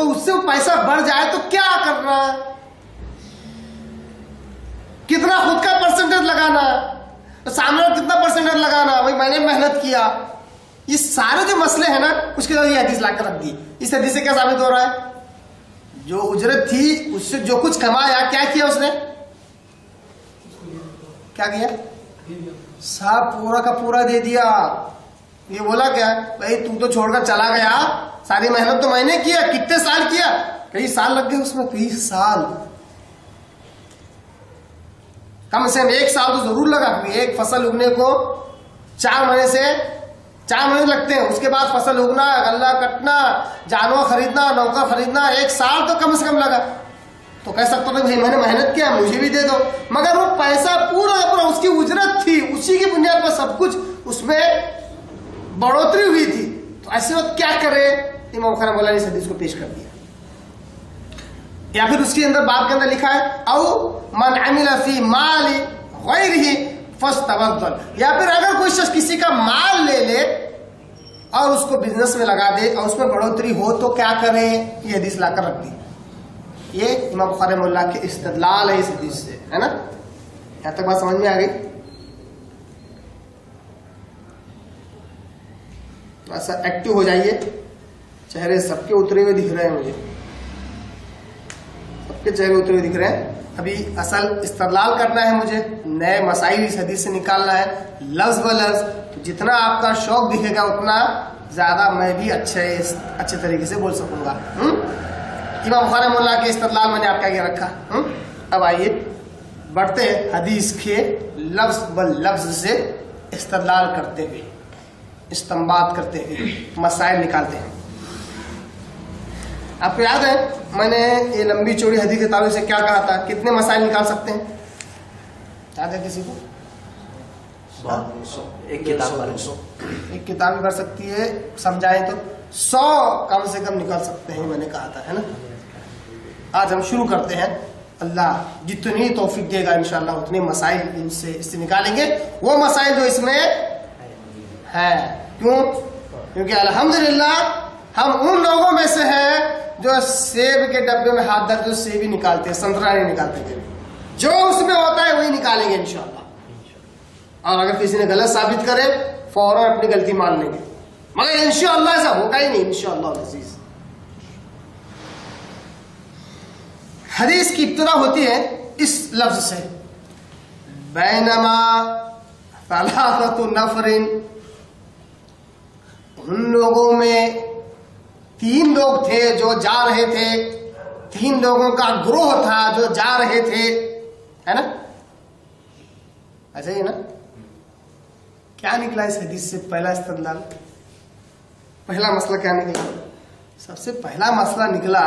उससे पैसा बढ़ जाए तो क्या करना, कितना खुद का परसेंटेज लगाना, तो सामने वाला कितना परसेंटेज लगाना, भाई मैंने मेहनत किया। ये सारे जो मसले हैं ना, उसके बाद ये हदीस लाकर रख दी। इस हदीस से क्या साबित हो रहा है, जो उजरत थी उससे जो कुछ कमाया, क्या किया उसने, क्या किया, सब पूरा का पूरा दे दिया। ये बोला क्या, भाई तू तो छोड़कर चला गया, सारी मेहनत तो मैंने किया, कितने साल किया, कई साल लग गए उसमें, कई साल, कम से कम 1 साल तो जरूर लगा। एक फसल उगने को 4 महीने लगते हैं, उसके बाद फसल उगना, गल्ला कटना, जानवर खरीदना, नौकर खरीदना, 1 साल तो कम से कम लगा। तो कह सकता था भाई मैंने मेहनत किया, मुझे भी दे दो, मगर वो पैसा पूरा पूरा उसकी उजरत थी, उसी की बुनियाद पर सब कुछ उसमें बढ़ोतरी हुई थी। तो ऐसे वक्त क्या करे, इमाम बुखारी मौला ने इस हदीस को पेश कर दिया। या फिर उसके अंदर बाब के अंदर लिखा है औ मन अमिला फी माली गैरिही फस्तबद्दल, या फिर अगर कोई शख्स किसी का माल ले ले और उसको बिजनेस में लगा दे और उसमें बढ़ोतरी हो तो क्या करे, ये हदीस लाकर रख दी। ये इमाम बुखारी मौला के इस्तिदलाल है इस हदीस से, है ना। यहां तक बात समझ में आ गई। तो ऐसा एक्टिव हो जाइए, चेहरे सबके उतरे हुए दिख रहे हैं मुझे, सबके चेहरे उतरे हुए दिख रहे हैं। अभी असल इस्तिदलाल करना है मुझे, नए मसाइल इस हदीस से निकालना है लफ्ज ब लफ्ज। तो जितना आपका शौक दिखेगा उतना ज्यादा मैं भी अच्छे तरीके से बोल सकूंगा। इमाम बुखारी मौला के इस्तिदलाल मैंने आपका क्या रखा। अब आइए बढ़ते हैं हदीस के लफ्ज ब लफ्ज से इस्तिदलाल करते हुए, इस्तिंबात करते हुए मसाइल निकालते हैं। आपको याद है मैंने ये लंबी चौड़ी हदीस के ताल्लुक से क्या कहा था, कितने मसाइल निकाल सकते हैं, याद है किसी को? एक किताब भर सकती है, समझाए तो 100 कम से कम निकाल सकते हैं, मैंने कहा था, है ना। आज हम शुरू करते हैं, अल्लाह जितनी तौफीक देगा इंशाअल्लाह उतने मसाइल इससे निकालेंगे, वो मसाइल जो इसमें है। क्यों? क्योंकि अल्हम्दुलिल्लाह हम उन लोगों में से हैं जो सेब के डब्बे में हाथ डाल के सेब ही निकालते हैं, संतरा नहीं निकालते थे। जो उसमें होता है वही निकालेंगे इंशाअल्लाह। और अगर किसी ने गलत साबित करे फौरन अपनी गलती मान लेंगे, मगर इंशाअल्लाह ऐसा होगा ही नहीं इंशाअल्लाह अज़ीज़। हदीस की इब्तिदा होती है इस लफ्ज से, बैनमा सलासतु नफरिन, उन लोगों में 3 लोग थे जो जा रहे थे, 3 लोगों का ग्रोह था जो जा रहे थे, है ना, ऐसा ही है ना। क्या निकला इस हदीस से, पहला इस्तिदलाल, पहला मसला क्या निकला? सबसे पहला मसला निकला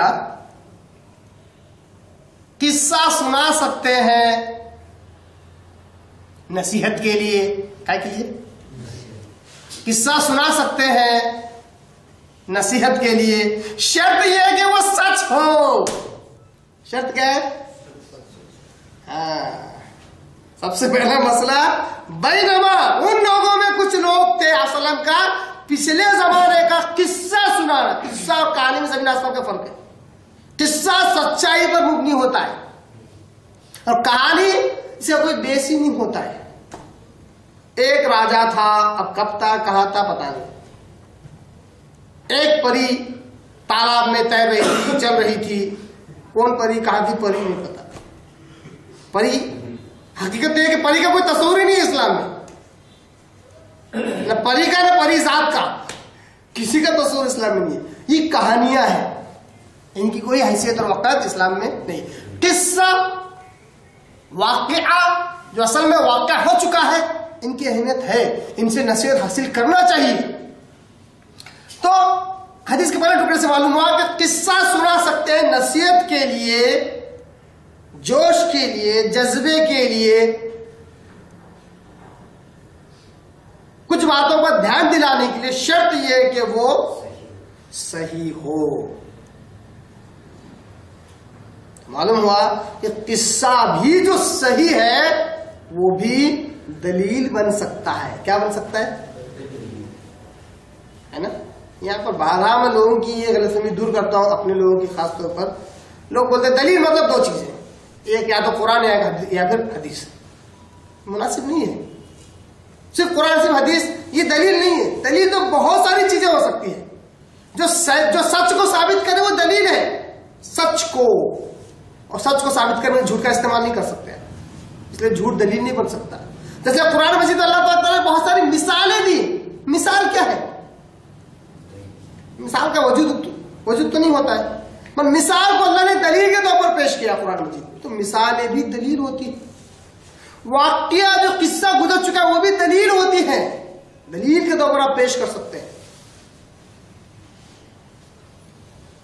किस्सा सुना सकते हैं नसीहत के लिए, क्या के लिए? किस्सा सुना सकते हैं नसीहत के लिए, शर्त यह है कि वो सच हो। शर्त क्या है? सबसे पहला मसला, बैनमा उन लोगों में कुछ लोग थे असलम का पिछले जमाने का किस्सा सुनाना। किस्सा और कहानी में जमीन आसमान का फर्क है। किस्सा सच्चाई पर मुबनी होता है और कहानी से कोई बेस ही नहीं होता है। एक राजा था, अब कब था कहां था पता नहीं, एक परी तालाब में तैर रही थी, चल रही थी, कौन परी कहां थी परी नहीं पता। परी हकीकत है कि परी का कोई तस्वीर ही नहीं है इस्लाम में, न परी का न परी जात का, किसी का तस्वीर इस्लाम में नहीं है। ये कहानियां हैं, इनकी कोई हैसियत और वक़्त इस्लाम में नहीं। किस्सा वाक़या जो असल में वाक़या हो चुका है, इनकी अहमियत है, इनसे नसीहत हासिल करना चाहिए। तो हदीस के पहले टुकड़े से मालूम हुआ कि किस्सा सुना सकते हैं नसीहत के लिए, जोश के लिए, जज्बे के लिए, कुछ बातों पर ध्यान दिलाने के लिए। शर्त यह है कि वो सही हो। मालूम हुआ कि किस्सा भी जो सही है वो भी दलील बन सकता है। क्या बन सकता है ना? यहाँ पर 12 में लोगों की ये गलतफहमी दूर करता हूं, अपने लोगों की खास तौर पर। लोग बोलते हैं दलील मतलब 2 चीजें, एक या तो कुरान या फिर हदीस। मुनासिब नहीं है। सिर्फ कुरान सिर्फ हदीस ये दलील नहीं है। दलील तो बहुत सारी चीजें हो सकती है। जो सच को साबित करे वो दलील है, सच को। और सच को साबित करने में झूठ का इस्तेमाल नहीं कर सकते, इसलिए झूठ दलील नहीं बन सकता। जैसे कुरान मजीद अल्लाह ताला ने बहुत सारी मिसालें दी। मिसाल क्या है? मिसाल का वजूद तो नहीं होता है, पर मिसाल को अल्लाह ने दलील के तौर पर पेश किया कुरान मजीद। तो मिसालें भी दलील होती है। वाकया जो किस्सा गुजर चुका है वो भी दलील होती है, दलील के तौर पर आप पेश कर सकते हैं,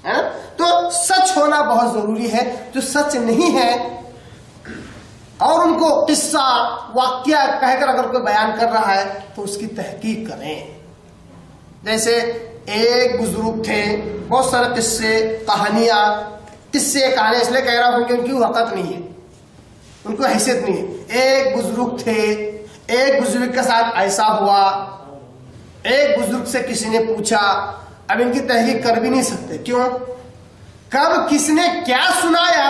है ना? तो सच होना बहुत जरूरी है। जो सच नहीं है और उनको किस्सा वाकया कहकर अगर कोई बयान कर रहा है तो उसकी तहकीक करें। जैसे एक बुजुर्ग थे, बहुत सारे किस्से कहानियां, किस्से कहानी इसलिए कह रहा हूं कि उनकी वक़्त नहीं है, उनको हैसियत नहीं है। एक बुजुर्ग थे, एक बुजुर्ग के साथ ऐसा हुआ, एक बुजुर्ग से किसी ने पूछा, अब इनकी तहकीक कर भी नहीं सकते। क्यों? कब किसने क्या सुनाया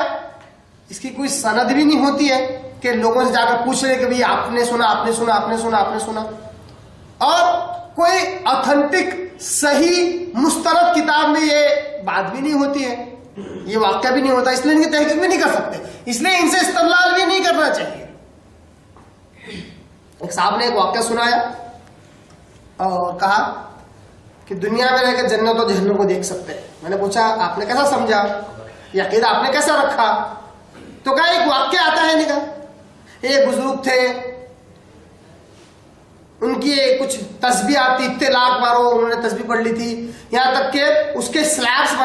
इसकी कोई सनद भी नहीं होती है कि लोगों से जाकर पूछ रहे कि भाई आपने सुना, आपने सुना, आपने सुना, आपने सुना। और कोई ऑथेंटिक सही मुस्तरद किताब में ये बात भी नहीं होती है, ये वाक्य भी नहीं होता, इसलिए इनकी तहकीक भी नहीं कर सकते, इसलिए इनसे इस्तेमाल भी नहीं करना चाहिए। एक साहब ने एक वाक्य सुनाया और कहा कि दुनिया में रहकर जन्नत और जहन्नम को देख सकते हैं। मैंने पूछा आपने कैसा समझा, या अकीदा आपने कैसा रखा? तो कहा एक वाक्य आता है, निकल एक बुजुर्ग थे, उनकी कुछ तस्बीह आती, इतने लाख बार उन्होंने तस्बीह पढ़ ली थी, यहां तक के उसके स्लैब्स